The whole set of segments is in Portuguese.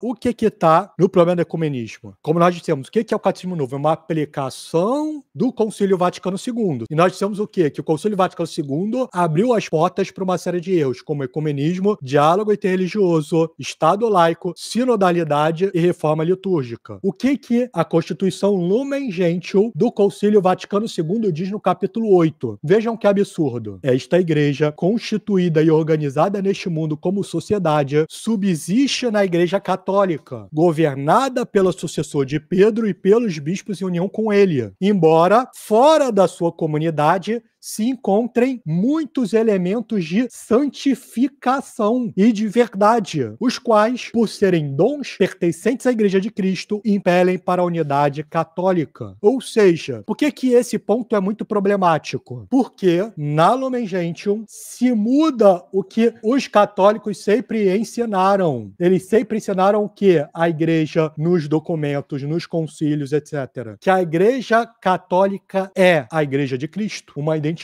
o que está no problema do ecumenismo? Como nós dissemos, o que é o Catecismo Novo? É uma aplicação do Concílio Vaticano II. E nós dissemos o quê? Que o Concílio Vaticano II abriu as portas para uma série de erros, como ecumenismo, diálogo interreligioso, Estado laico, sinodalidade e reforma litúrgica. O que a Constituição Lumen Gentium do Concílio Vaticano II diz no capítulo 8? Vejam que absurdo. Esta igreja, constituída e organizada neste mundo como sociedade, subsiste na Igreja Católica, governada pelo sucessor de Pedro e pelos bispos em união com ele, embora fora da sua comunidade se encontrem muitos elementos de santificação e de verdade, os quais, por serem dons pertencentes à Igreja de Cristo, impelem para a unidade católica. Ou seja, por que esse ponto é muito problemático? Porque na Lumen Gentium se muda o que os católicos sempre ensinaram. Eles sempre ensinaram o que? A Igreja nos documentos, nos concílios, etc. Que a Igreja Católica é a Igreja de Cristo, uma identidade.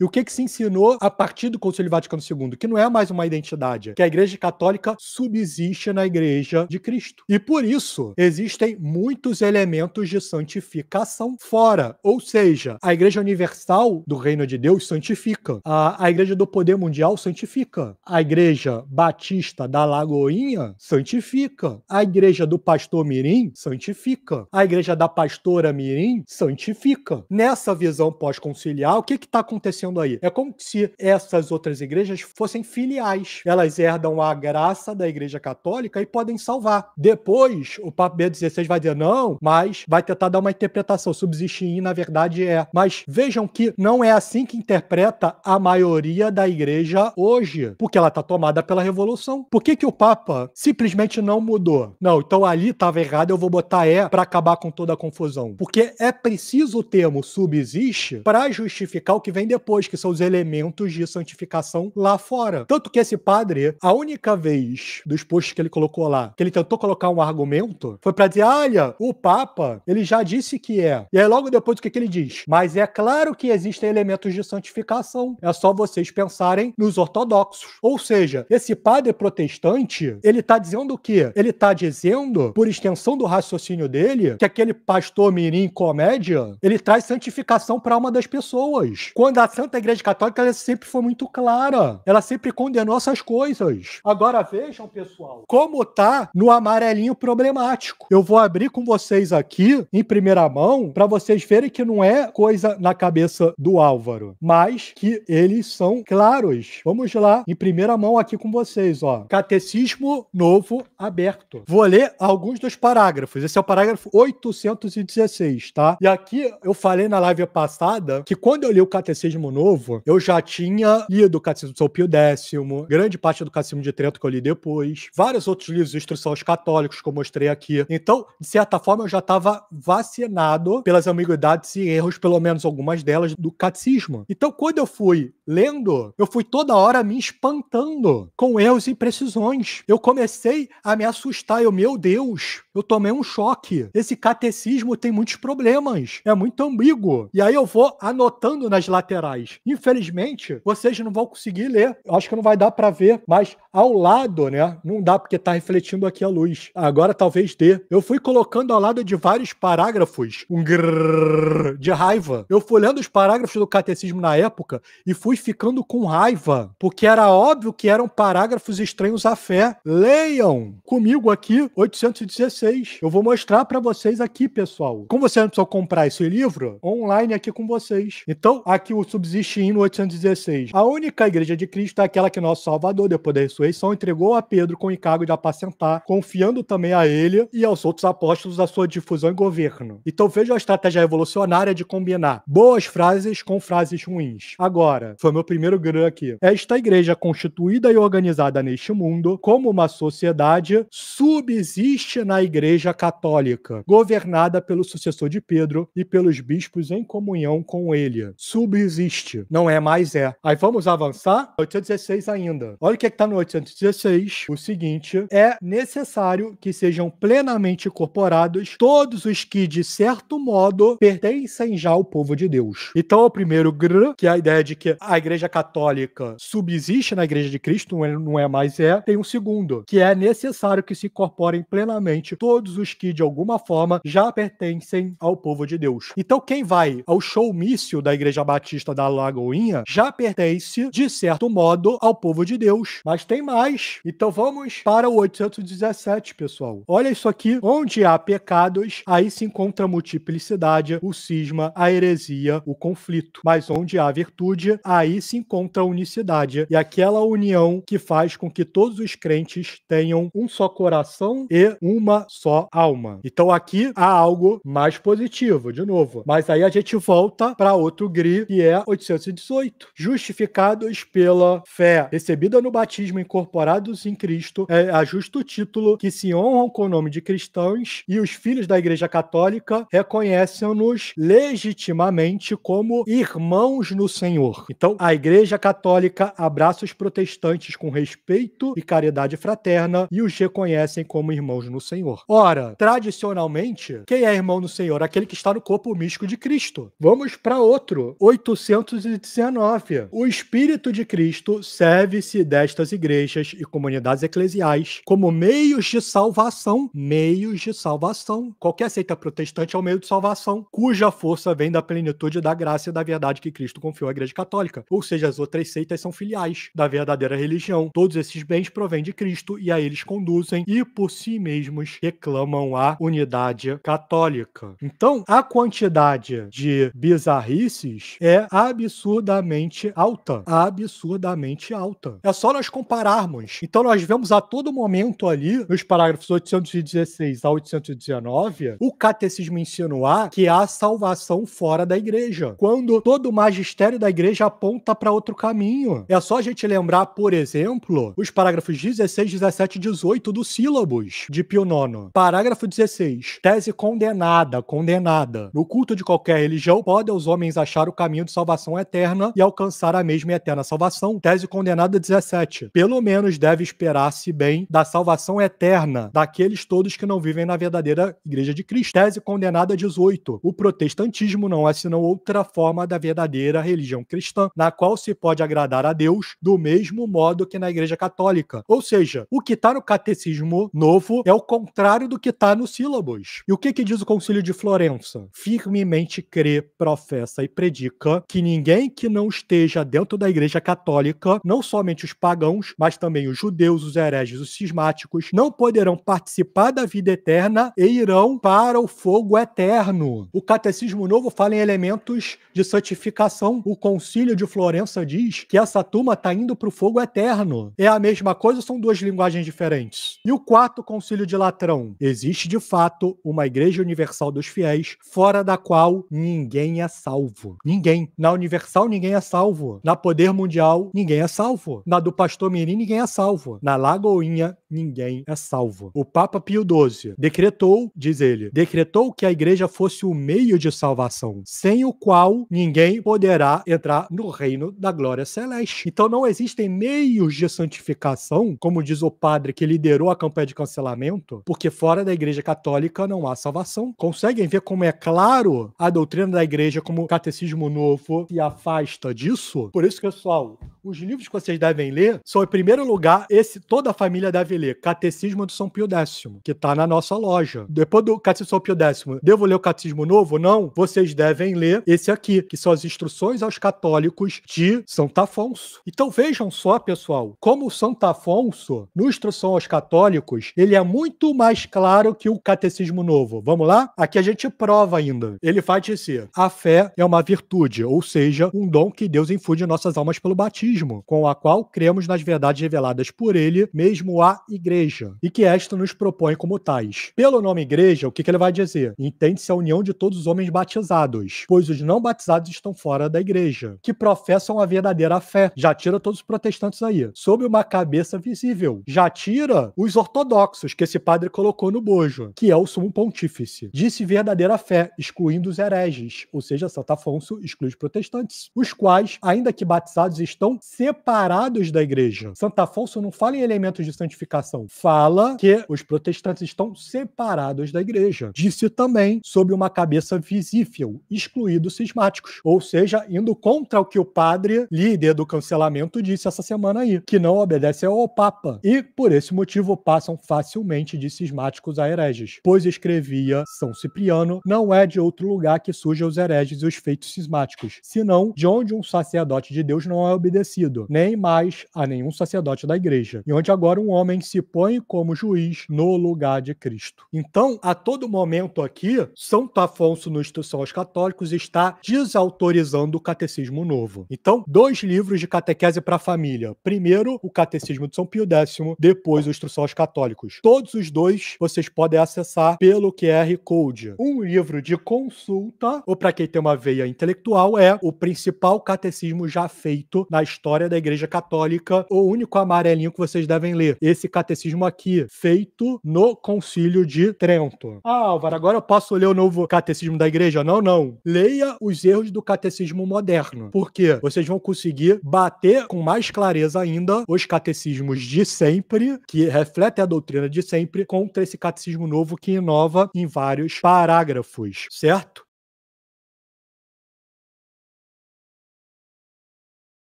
E o que se ensinou a partir do Concílio Vaticano II? Que não é mais uma identidade, que a Igreja Católica subsiste na Igreja de Cristo. E por isso, existem muitos elementos de santificação fora. Ou seja, a Igreja Universal do Reino de Deus santifica. A Igreja do Poder Mundial santifica. A Igreja Batista da Lagoinha santifica. A Igreja do Pastor Mirim santifica. A Igreja da Pastora Mirim santifica. Nessa visão pós-conciliar, o que está acontecendo aí? É como se essas outras igrejas fossem filiais. Elas herdam a graça da Igreja Católica e podem salvar. Depois, o Papa Bento XVI vai dizer não, mas vai tentar dar uma interpretação. Subsistir em, na verdade, é. Mas vejam que não é assim que interpreta a maioria da igreja hoje, porque ela está tomada pela Revolução. Por que o Papa simplesmente não mudou? Não, então ali estava errado, eu vou botar para acabar com toda a confusão. Porque é preciso o termo subsiste para justificar o que vem depois, que são os elementos de santificação lá fora. Tanto que esse padre, a única vez dos posts que ele colocou lá, que ele tentou colocar um argumento, foi para dizer, olha, o Papa, ele já disse que é. E aí logo depois o que ele diz? Mas é claro que existem elementos de santificação. É só vocês pensarem nos ortodoxos. Ou seja, esse padre protestante, ele tá dizendo o quê? Ele tá dizendo, por extensão do raciocínio dele, que aquele pastor mirim comédia, ele traz santificação para a alma das pessoas. Quando a Santa Igreja Católica, ela sempre foi muito clara. Ela sempre condenou essas coisas. Agora vejam, pessoal, como tá no amarelinho problemático. Eu vou abrir com vocês aqui, em primeira mão, para vocês verem que não é coisa na cabeça do Álvaro, mas que eles são claros. Vamos lá, em primeira mão aqui com vocês, ó. Catecismo Novo aberto. Vou ler alguns dos parágrafos. Esse é o parágrafo 816, tá? E aqui eu falei na live passada que quando eu li o Catecismo Novo, eu já tinha lido o Catecismo de São Pio X, grande parte do Catecismo de Trento que eu li depois, vários outros livros de instrução aos católicos que eu mostrei aqui. Então, de certa forma, eu já estava vacinado pelas ambiguidades e erros, pelo menos algumas delas, do catecismo. Então, quando eu fui lendo, eu fui toda hora me espantando com erros e imprecisões. Eu comecei a me assustar. Meu Deus, eu tomei um choque. Esse catecismo tem muitos problemas. É muito ambíguo. E aí eu vou anotando nas laterais. Infelizmente, vocês não vão conseguir ler. Eu acho que não vai dar para ver, mas ao lado, né? Não dá porque tá refletindo aqui a luz. Agora talvez dê. Eu fui colocando ao lado de vários parágrafos um grrr de raiva. Eu fui lendo os parágrafos do catecismo na época e fui ficando com raiva, porque era óbvio que eram parágrafos estranhos à fé. Leiam comigo aqui 816. Eu vou mostrar para vocês aqui, pessoal. Como você não precisa comprar esse livro, online aqui com vocês. Então, aqui o subsiste no 816. A única igreja de Cristo é aquela que nosso Salvador, depois da ressurreição, entregou a Pedro com o encargo de apacentar, confiando também a ele e aos outros apóstolos a sua difusão e governo. Então veja a estratégia revolucionária de combinar boas frases com frases ruins. Agora, foi meu primeiro grão aqui. Esta igreja constituída e organizada neste mundo, como uma sociedade, subsiste na Igreja Católica, governada pelo sucessor de Pedro e pelos bispos em comunhão com ele. subsiste. Não é mais é. Aí vamos avançar? 816 ainda. Olha o que está no 816. O seguinte: é necessário que sejam plenamente incorporados todos os que, de certo modo, pertencem já ao povo de Deus. Então, o primeiro gr, que é a ideia de que a Igreja Católica subsiste na Igreja de Cristo, não é mais é. Tem um segundo, que é necessário que se incorporem plenamente todos os que, de alguma forma, já pertencem ao povo de Deus. Então, quem vai ao showmício da Igreja Batista da Lagoinha já pertence, de certo modo, ao povo de Deus. Mas tem mais. Então, vamos para o 817, pessoal. Olha isso aqui. Onde há pecados, aí se encontra a multiplicidade, o cisma, a heresia, o conflito. Mas onde há virtude, aí se encontra a unicidade. E aquela união que faz com que todos os crentes tenham um só coração e uma só alma. Então aqui há algo mais positivo, de novo. Mas aí a gente volta para outro gri, que é 818. Justificados pela fé recebida no batismo, incorporados em Cristo, é a justo título que se honram com o nome de cristãos, e os filhos da Igreja Católica reconhecem-nos legitimamente como irmãos no Senhor. Então, a Igreja Católica abraça os protestantes com respeito e caridade fraterna e os reconhecem como irmãos no Senhor. Ora, tradicionalmente, quem é irmão no Senhor? Aquele que está no corpo místico de Cristo. Vamos para outro. 819. O Espírito de Cristo serve-se destas igrejas e comunidades eclesiais como meios de salvação. Meios de salvação. Qualquer seita protestante é um meio de salvação, cuja força vem da plenitude da graça e da verdade que Cristo confiou à Igreja Católica. Ou seja, as outras seitas são filiais da verdadeira religião. Todos esses bens provêm de Cristo e a eles conduzem e por si mesmos reclamam a unidade católica. Então, a quantidade de bizarrices é absurdamente alta. Absurdamente alta. É só nós compararmos. Então, nós vemos a todo momento ali, nos parágrafos 816 a 819, o catecismo insinuar que há salvação fora da igreja, quando todo o magistério da igreja aponta para outro caminho. É só a gente lembrar, por exemplo, os parágrafos 16, 17 e 18 do Sílabus de Pio IX. Parágrafo 16. Tese condenada, condenada. No culto de qualquer religião, podem os homens achar o caminho de salvação eterna e alcançar a mesma e eterna salvação. Tese condenada 17. Pelo menos deve esperar-se bem da salvação eterna daqueles todos que não vivem na verdadeira Igreja de Cristo. Tese condenada 18. O protestantismo não é senão outra forma da verdadeira religião cristã, na qual se pode agradar a Deus do mesmo modo que na Igreja Católica. Ou seja, o que está no Catecismo Novo é o contrário do que está no Sílabus. E o que diz o Concílio de Florença? Firmemente crê, professa e predica que ninguém que não esteja dentro da Igreja Católica, não somente os pagãos, mas também os judeus, os hereges, os cismáticos, não poderão participar da vida eterna e irão para o fogo eterno. O Catecismo Novo fala em elementos de santificação. O Concílio de Florença diz que essa turma está indo para o fogo eterno. É a mesma coisa, são duas linguagens diferentes. E o quarto Concílio de Latrão? Existe de fato uma Igreja Universal dos Fiéis, fora da qual ninguém é salvo. Ninguém. Na Universal ninguém é salvo. Na Poder Mundial ninguém é salvo. Na do Pastor Mirim ninguém é salvo. Na Lagoinha ninguém é salvo. O Papa Pio XII decretou, diz ele, decretou que a igreja fosse o meio de salvação, sem o qual ninguém poderá entrar no reino da glória celeste. Então não existem meios de santificação, como diz o padre que liderou a campanha de cancelamento, porque fora da Igreja Católica não há salvação. Conseguem ver como é claro a doutrina da igreja, como o Catecismo Novo se afasta disso? Por isso, pessoal, os livros que vocês devem ler são, em primeiro lugar, toda a família deve ler, Catecismo de São Pio X, que está na nossa loja. Depois do Catecismo de São Pio X, devo ler o Catecismo Novo? Não. Vocês devem ler esse aqui, que são as instruções aos católicos de Santo Afonso. Então vejam só, pessoal, como o Santo Afonso, no Instrução aos Católicos, ele é muito mais claro que o Catecismo Novo. Vamos lá? Aqui a gente prova ainda. Ele vai dizer: a fé é uma virtude, ou seja, um dom que Deus infunde em nossas almas pelo batismo, com a qual cremos nas verdades reveladas por ele, mesmo a igreja, e que esta nos propõe como tais. Pelo nome igreja, o que ele vai dizer? Entende-se a união de todos os homens batizados, pois os não batizados estão fora da igreja, que professam a verdadeira fé. Já tira todos os protestantes aí. Sob uma cabeça visível. Já tira os ortodoxos, que esse padre colocou no bojo, que é o sumo pontífice. Disse verdadeira fé, excluindo os hereges, ou seja, Santo Afonso isso exclui os protestantes, os quais, ainda que batizados, estão separados da igreja. Santo Afonso não fala em elementos de santificação, fala que os protestantes estão separados da igreja. Disse também sobre uma cabeça visível, excluídos cismáticos, ou seja, indo contra o que o padre, líder do cancelamento, disse essa semana aí, que não obedece ao Papa, e por esse motivo passam facilmente de cismáticos a hereges, pois escrevia São Cipriano, não é de outro lugar que surgem os hereges e os feitos cismáticos, senão de onde um sacerdote de Deus não é obedecido, nem mais a nenhum sacerdote da igreja, e onde agora um homem se põe como juiz no lugar de Cristo. Então, a todo momento aqui, Santo Afonso, no Instrução aos Católicos, está desautorizando o Catecismo Novo. Então, 2 livros de catequese para a família. Primeiro, o Catecismo de São Pio X, depois o Instrução aos Católicos. Todos os 2 vocês podem acessar pelo QR Code. Um livro de consulta, ou para quem tem uma veia intelectual, é o principal catecismo já feito na história da Igreja Católica, o único amarelinho que vocês devem ler. Esse catecismo aqui, feito no Concílio de Trento. Ah, Álvaro, agora eu posso ler o novo catecismo da igreja? Não, não. Leia os erros do catecismo moderno, porque vocês vão conseguir bater com mais clareza ainda os catecismos de sempre, que refletem a doutrina de sempre, contra esse catecismo novo que inova em vários parágrafos, certo?